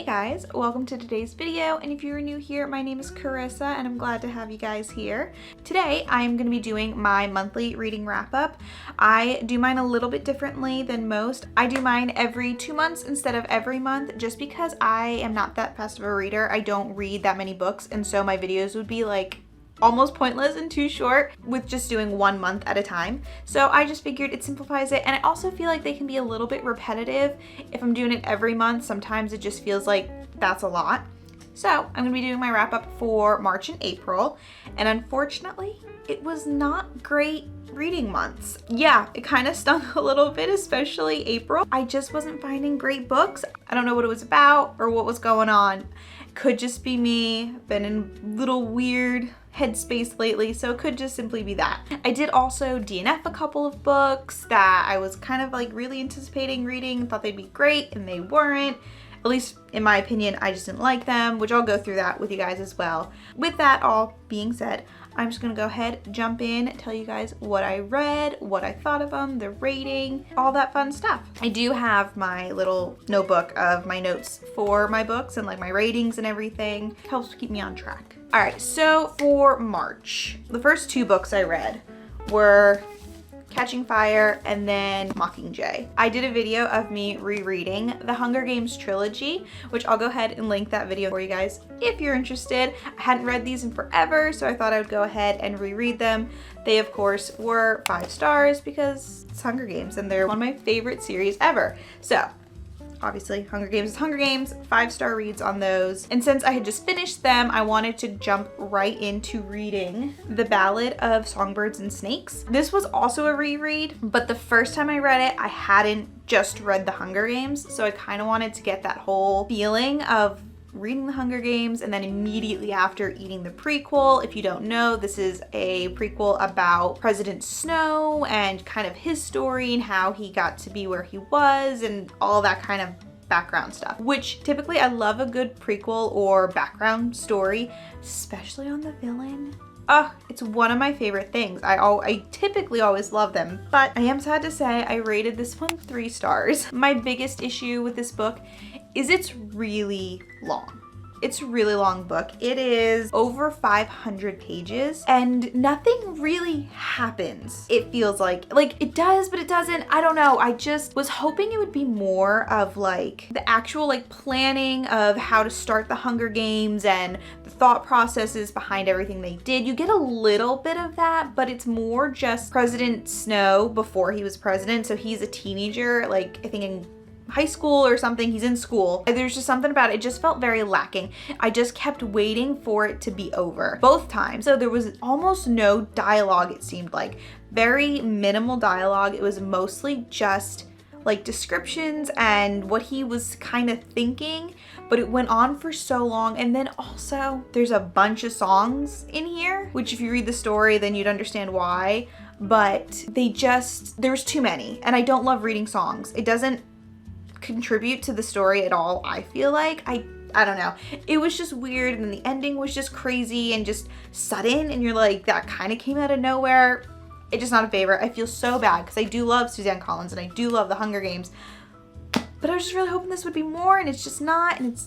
Hey guys, welcome to today's video, and if you're new here, my name is Charissa and I'm glad to have you guys here. Today I am going to be doing my monthly reading wrap-up. I do mine a little bit differently than most. I do mine every 2 months instead of every month just because I am not that fast of a reader. I don't read that many books, and so my videos would be like almost pointless and too short with just doing 1 month at a time. So I just figured it simplifies it, and I also feel like they can be a little bit repetitive. If I'm doing it every month, sometimes it just feels like that's a lot. So I'm gonna be doing my wrap up for March and April, and unfortunately, it was not great reading months. Yeah, it kind of stunk a little bit, especially April. I just wasn't finding great books. I don't know what it was about or what was going on. Could just be me, been in a little weird headspace lately, so it could just simply be that. I did also DNF a couple of books that I was kind of like really anticipating reading, thought they'd be great, and they weren't. At least in my opinion, I just didn't like them, which I'll go through that with you guys as well. With that all being said, I'm just gonna go ahead, jump in, tell you guys what I read, what I thought of them, the rating, all that fun stuff. I do have my little notebook of my notes for my books and like my ratings and everything. It helps keep me on track. All right, so for March, the first 2 books I read were Catching Fire and then Mockingjay. I did a video of me rereading the Hunger Games trilogy, which I'll go ahead and link that video for you guys if you're interested. I hadn't read these in forever, so I thought I would go ahead and reread them. They, of course, were 5 stars because it's Hunger Games and they're one of my favorite series ever. So obviously, Hunger Games is Hunger Games, 5-star reads on those. And since I had just finished them, I wanted to jump right into reading The Ballad of Songbirds and Snakes. This was also a reread, but the first time I read it, I hadn't just read The Hunger Games, so I kind of wanted to get that whole feeling of reading The Hunger Games and then immediately after eating the prequel. If you don't know, this is a prequel about President Snow and kind of his story and how he got to be where he was and all that kind of background stuff, which typically I love a good prequel or background story, especially on the villain. Oh, it's one of my favorite things. I typically always love them, but I am sad to say I rated this one 3 stars. My biggest issue with this book is it's really long. It's a really long book. It is over 500 pages and nothing really happens. It feels like it does, but it doesn't. I don't know. I just was hoping it would be more of like the actual like planning of how to start the Hunger Games and the thought processes behind everything they did. You get a little bit of that, but it's more just President Snow before he was president. So he's a teenager, like I think in high school or something. He's in school. There's just something about it. It just felt very lacking. I just kept waiting for it to be over both times. So there was almost no dialogue, it seemed like. Very minimal dialogue. It was mostly just like descriptions and what he was kind of thinking, but it went on for so long. And then also there's a bunch of songs in here, which if you read the story, then you'd understand why, but there's too many. And I don't love reading songs. It doesn't contribute to the story at all, I feel like. I don't know. It was just weird, and then the ending was just crazy and just sudden, and you're like, that kind of came out of nowhere. It's just not a favorite. I feel so bad because I do love Suzanne Collins and I do love The Hunger Games, but I was just really hoping this would be more, and it's just not, and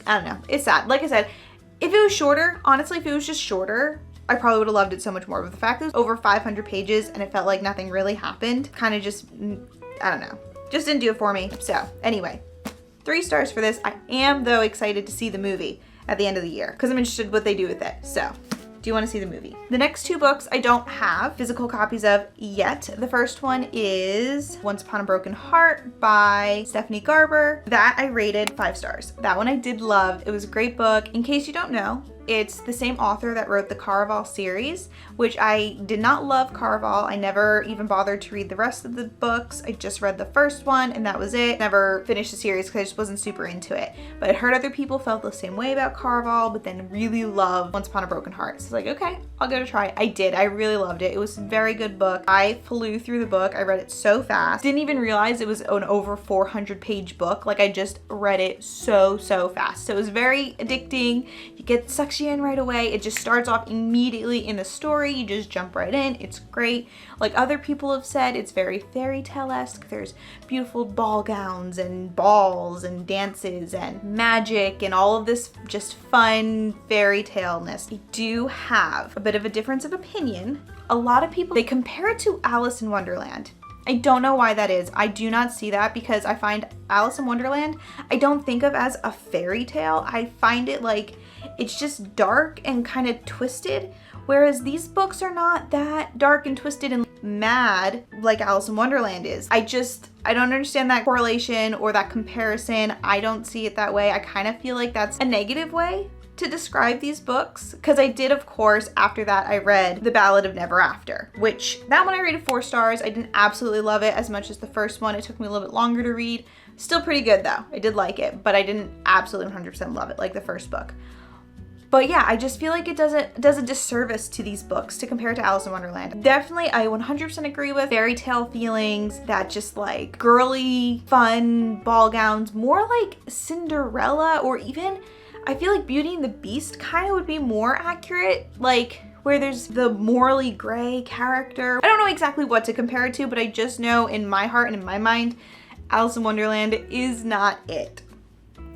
I don't know. It's sad. Like I said, if it was shorter, honestly, if it was just shorter, I probably would have loved it so much more. But the fact that it was over 500 pages and it felt like nothing really happened, kind of just, I don't know. Just didn't do it for me. So anyway, 3 stars for this. I am though excited to see the movie at the end of the year because I'm interested in what they do with it. So do you want to see the movie? The next 2 books I don't have physical copies of yet. The first one is Once Upon a Broken Heart by Stephanie Garber. That I rated 5 stars. That one I did love. It was a great book. In case you don't know, it's the same author that wrote the Caraval series, which I did not love Caraval. I never even bothered to read the rest of the books. I just read the first one and that was it. Never finished the series because I just wasn't super into it. But I heard other people felt the same way about Caraval, but then really loved Once Upon a Broken Heart. So I was like, okay, I'll give it a try. I did. I really loved it. It was a very good book. I flew through the book. I read it so fast. Didn't even realize it was an over 400-page book. Like, I just read it so fast. So it was very addicting. It sucks you in right away. It just starts off immediately in the story. You just jump right in. It's great. Like other people have said, it's very fairy tale-esque. There's beautiful ball gowns and balls and dances and magic and all of this just fun fairy tale-ness. I do have a bit of a difference of opinion. A lot of people, they compare it to Alice in Wonderland. I don't know why that is. I do not see that because I find Alice in Wonderland, I don't think of as a fairy tale. I find it like it's just dark and kind of twisted, whereas these books are not that dark and twisted and mad like Alice in Wonderland is. I don't understand that correlation or that comparison. I don't see it that way. I kind of feel like that's a negative way to describe these books, because I did, of course, after that I read The Ballad of Never After, which that one I rated 4 stars. I didn't absolutely love it as much as the first one. It took me a little bit longer to read. Still pretty good though. I did like it, but I didn't absolutely 100% love it like the first book. But yeah, I just feel like it does a disservice to these books to compare to Alice in Wonderland. Definitely, I 100% agree with fairy tale feelings, that just like girly, fun ball gowns, more like Cinderella, or even I feel like Beauty and the Beast kind of would be more accurate, like where there's the morally gray character. I don't know exactly what to compare it to, but I just know in my heart and in my mind, Alice in Wonderland is not it.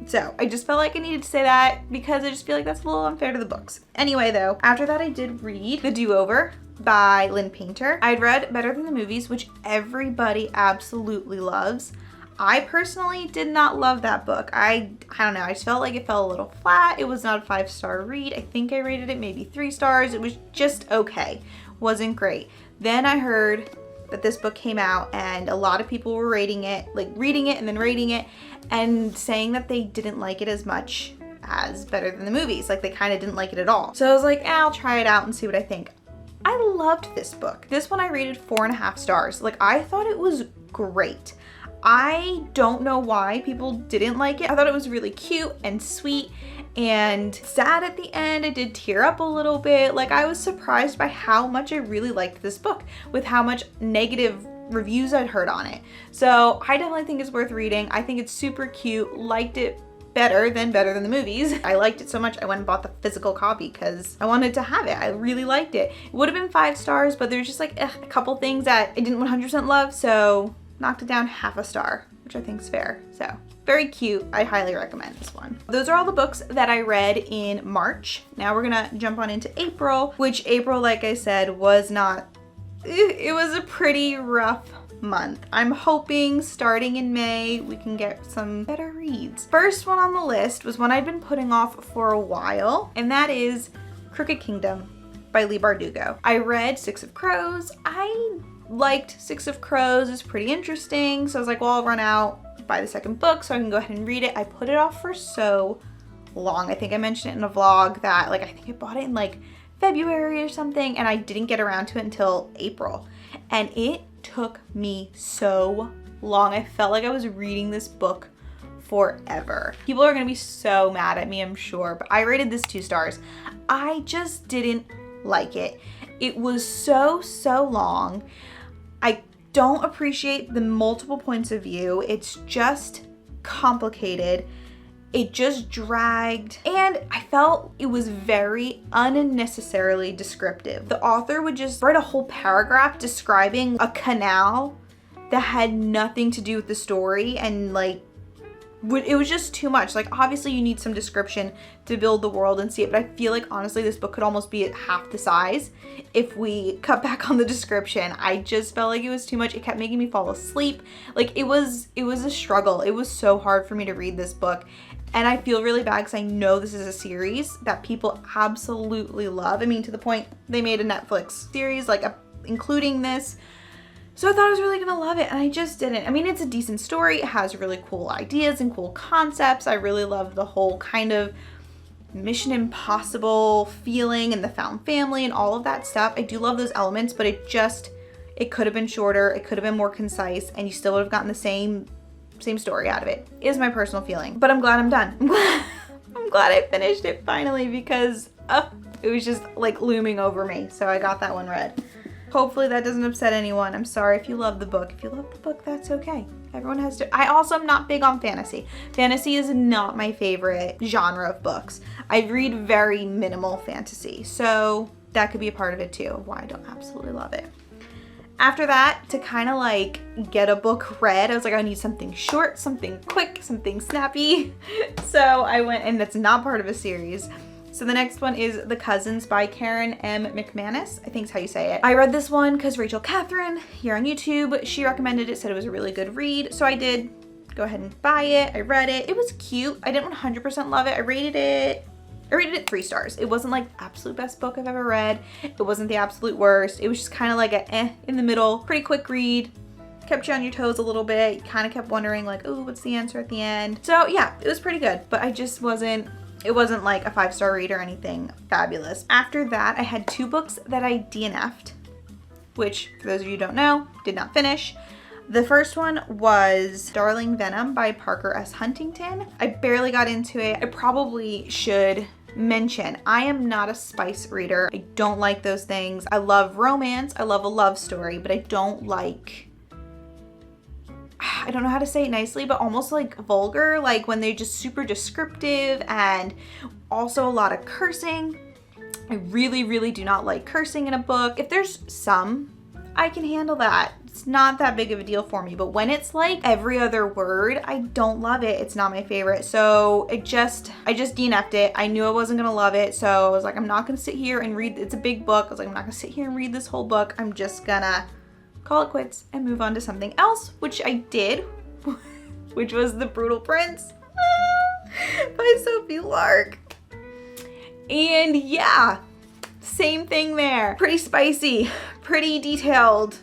So I just felt like I needed to say that because I just feel like that's a little unfair to the books. Anyway though, after that I did read The Do-Over by Lynn Painter. I'd read Better Than the Movies, which everybody absolutely loves. I personally did not love that book. I don't know, I just felt like it fell a little flat. It was not a 5-star read. I think I rated it maybe 3 stars. It was just okay. Wasn't great. Then I heard that this book came out and a lot of people were rating it, like reading it and then rating it and saying that they didn't like it as much as Better Than the Movies. Like they kind of didn't like it at all. So I was like, I'll try it out and see what I think. I loved this book. This one I rated 4.5 stars. Like I thought it was great. I don't know why people didn't like it. I thought it was really cute and sweet and sad at the end. I did tear up a little bit. Like I was surprised by how much I really liked this book with how much negative reviews I'd heard on it. So I definitely think it's worth reading. I think it's super cute. Liked it Better Than the Movies. I liked it so much I went and bought the physical copy because I wanted to have it. I really liked it. It would have been 5 stars, but there's just like a couple things that I didn't 100% love, so knocked it down 0.5 star, which I think is fair. So very cute. I highly recommend this one. Those are all the books that I read in March. Now we're gonna jump on into April, which April, like I said, was not, it was a pretty rough month. I'm hoping starting in May we can get some better reads. First one on the list was one I'd been putting off for a while, and that is Crooked Kingdom by Leigh Bardugo. I read 6 of Crows. I liked 6 of Crows. It's pretty interesting. So I was like, well, I'll run out, buy the second book so I can go ahead and read it. I put it off for so long. I think I mentioned it in a vlog that like, I think I bought it in like February or something and I didn't get around to it until April. And it took me so long. I felt like I was reading this book forever. People are gonna be so mad at me, I'm sure, but I rated this 2 stars. I just didn't like it. It was so long. I don't appreciate the multiple points of view. It's just complicated. It just dragged, and I felt it was very unnecessarily descriptive. The author would just write a whole paragraph describing a canal that had nothing to do with the story, and like it was just too much. Like obviously you need some description to build the world and see it, but I feel like honestly this book could almost be at half the size if we cut back on the description. I just felt like it was too much. It kept making me fall asleep. Like it was a struggle. It was so hard for me to read this book, and I feel really bad because I know this is a series that people absolutely love. I mean, to the point they made a Netflix series like including this. So I thought I was really gonna love it, and I just didn't. I mean, it's a decent story. It has really cool ideas and cool concepts. I really love the whole kind of Mission Impossible feeling and the found family and all of that stuff. I do love those elements, but it could have been shorter. It could have been more concise, and you still would have gotten the same story out of it, is my personal feeling. But I'm glad I'm done. I'm glad I finished it finally because It was just like looming over me, so I got that one read. Hopefully that doesn't upset anyone. I'm sorry if you love the book. If you love the book, that's okay. Everyone has to. I also am not big on fantasy. Fantasy is not my favorite genre of books. I read very minimal fantasy, so that could be a part of it too, of why I don't absolutely love it. After that, to kind of like get a book read, I was like, I need something short, something quick, something snappy. So I went, and that's not part of a series. So the next one is The Cousins by Karen M. McManus. I think is how you say it. I read this one because Rachel Catherine here on YouTube, she recommended it, said it was a really good read. So I did go ahead and buy it. I read it. It was cute. I didn't 100% love it. I rated it 3 stars. It wasn't like the absolute best book I've ever read. It wasn't the absolute worst. It was just kind of like a in the middle, pretty quick read. Kept you on your toes a little bit. You kind of kept wondering like, oh, what's the answer at the end? So yeah, it was pretty good, but I just wasn't, it wasn't like a 5-star read or anything fabulous. After that, I had 2 books that I DNF'd, which for those of you who don't know, did not finish. The first one was Darling Venom by Parker S. Huntington. I barely got into it. I probably should mention, I am not a spice reader. I don't like those things. I love romance. I love a love story, but I don't like, I don't know how to say it nicely, but almost like vulgar, like when they're just super descriptive and also a lot of cursing. I really, really do not like cursing in a book. If there's some, I can handle that. It's not that big of a deal for me, but when it's like every other word, I don't love it. It's not my favorite. So I just DNF'd it. I knew I wasn't gonna love it. So I was like, I'm not gonna sit here and read, it's a big book. I was like, I'm not gonna sit here and read this whole book. I'm just gonna call it quits and move on to something else, which I did, which was The Brutal Prince by Sophie Lark. And yeah, same thing there. Pretty spicy, pretty detailed.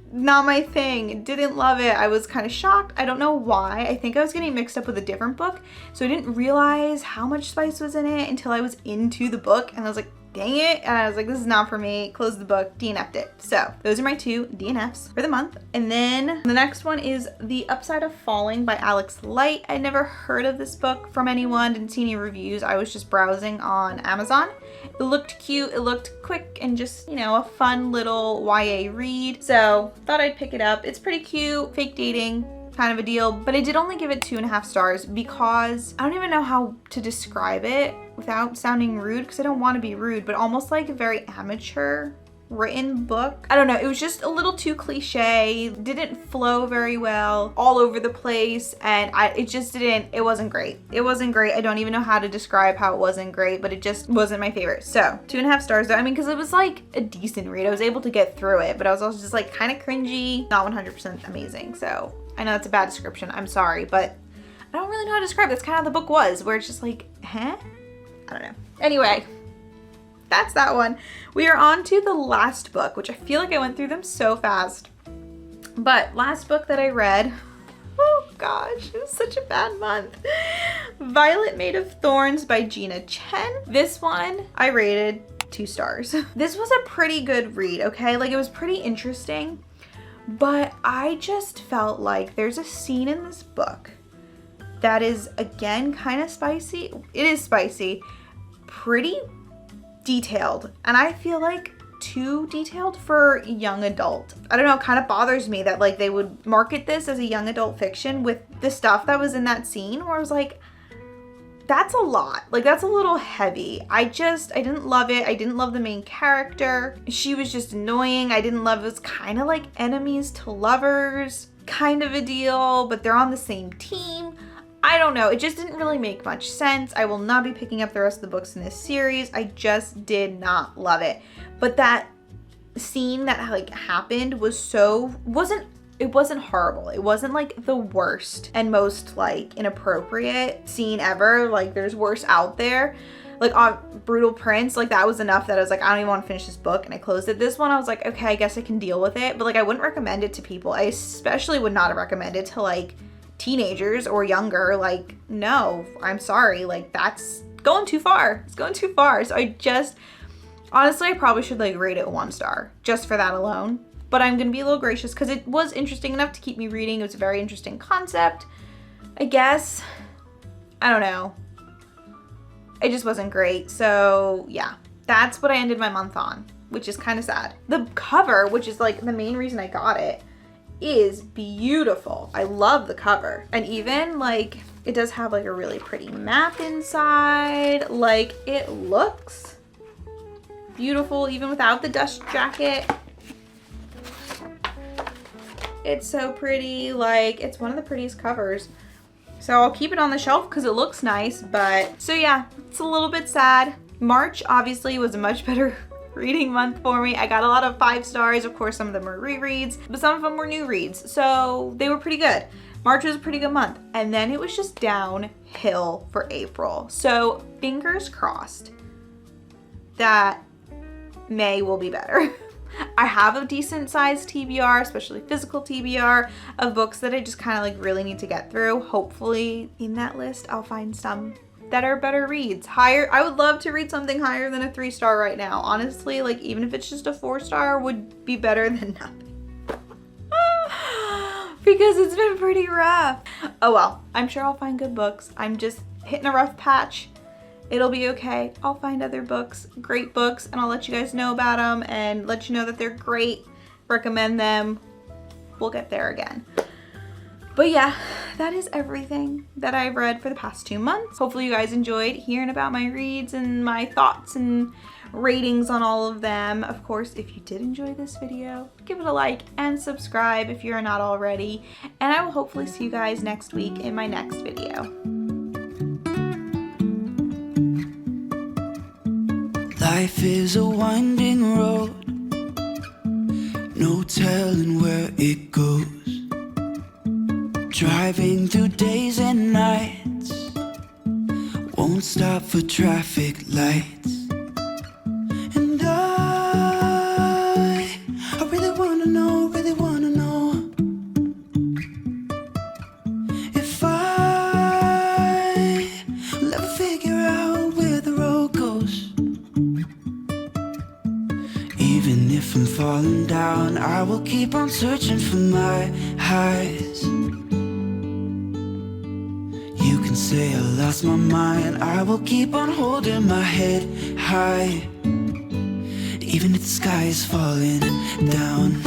Not my thing. Didn't love it. I was kind of shocked. I don't know why. I think I was getting mixed up with a different book, so I didn't realize how much spice was in it until I was into the book, and I was like, dang it. And I was like, this is not for me. Closed the book, DNF'd it. So those are my 2 DNFs for the month. And then the next one is The Upside of Falling by Alex Light. I never heard of this book from anyone, didn't see any reviews. I was just browsing on Amazon. It looked cute, it looked quick, and just, you know, a fun little YA read. So thought I'd pick it up. It's pretty cute, fake dating kind of a deal, but I did only give it 2.5 stars because I don't even know how to describe it without sounding rude, because I don't want to be rude, but almost like a very amateur written book. I don't know, it was just a little too cliche, didn't flow very well, all over the place, and it wasn't great. It wasn't great. I don't even know how to describe how it wasn't great, but it just wasn't my favorite. So 2.5 stars though. I mean, because it was like a decent read. I was able to get through it, but I was also just like kind of cringy, not 100% amazing. So I know that's a bad description, I'm sorry, but I don't really know how to describe it. That's kind of how the book was, where it's just like, huh? I don't know. Anyway, that's that one. We are on to the last book, which I feel like I went through them so fast. But last book that I read, oh gosh, it was such a bad month. Violet Made of Thorns by Gina Chen. This one I rated 2 stars. This was a pretty good read, okay? Like, it was pretty interesting, but I just felt like there's a scene in this book that is, again, kind of spicy. It is spicy, pretty detailed, and I feel like too detailed for young adult. I don't know, it kind of bothers me that like they would market this as a young adult fiction with the stuff that was in that scene, where I was like, that's a lot. Like, that's a little heavy. I didn't love it. I didn't love the main character. She was just annoying. I didn't love it. It was kind of like enemies to lovers kind of a deal, but they're on the same team. I don't know. It just didn't really make much sense. I will not be picking up the rest of the books in this series. I just did not love it. But that scene that like happened was it wasn't horrible. It wasn't like the worst and most like inappropriate scene ever. Like, there's worse out there. Like on Brutal Prince, like that was enough that I was like, I don't even want to finish this book, and I closed it. This one, I was like, okay, I guess I can deal with it. But like, I wouldn't recommend it to people. I especially would not have recommended to like teenagers or younger. Like, no, I'm sorry. Like, that's going too far. It's going too far. So honestly, I probably should like rate it 1 star just for that alone. But I'm going to be a little gracious because it was interesting enough to keep me reading. It was a very interesting concept, I guess. I don't know. It just wasn't great. So yeah, that's what I ended my month on, which is kind of sad. The cover, which is like the main reason I got it, is beautiful. I love the cover. And even like it does have like a really pretty map inside. Like it looks beautiful even without the dust jacket. It's so pretty. Like it's one of the prettiest covers. So I'll keep it on the shelf because it looks nice. But so yeah, it's a little bit sad. March obviously was a much better reading month for me. I got a lot of 5 stars. Of course, some of them were rereads, but some of them were new reads. So they were pretty good. March was a pretty good month. And then it was just downhill for April. So fingers crossed that May will be better. I have a decent sized TBR, especially physical TBR, of books that I just kind of like really need to get through. Hopefully in that list, I'll find some that are better reads. Higher, I would love to read something higher than a 3-star right now. Honestly, like even if it's just a 4-star would be better than nothing. Because it's been pretty rough. Oh well, I'm sure I'll find good books. I'm just hitting a rough patch. It'll be okay. I'll find other books, great books, and I'll let you guys know about them and let you know that they're great. Recommend them. We'll get there again. But yeah, that is everything that I've read for the past 2 months. Hopefully you guys enjoyed hearing about my reads and my thoughts and ratings on all of them. Of course, if you did enjoy this video, give it a like and subscribe if you're not already. And I will hopefully see you guys next week in my next video. Life is a winding road, no telling where it goes. Driving through days and nights, won't stop for traffic lights. And I really wanna know, if I will ever figure out where the road goes. Even if I'm falling down, I will keep on searching for my highs. You can say I lost my mind, I will keep on holding my head high. Even if the sky is falling down.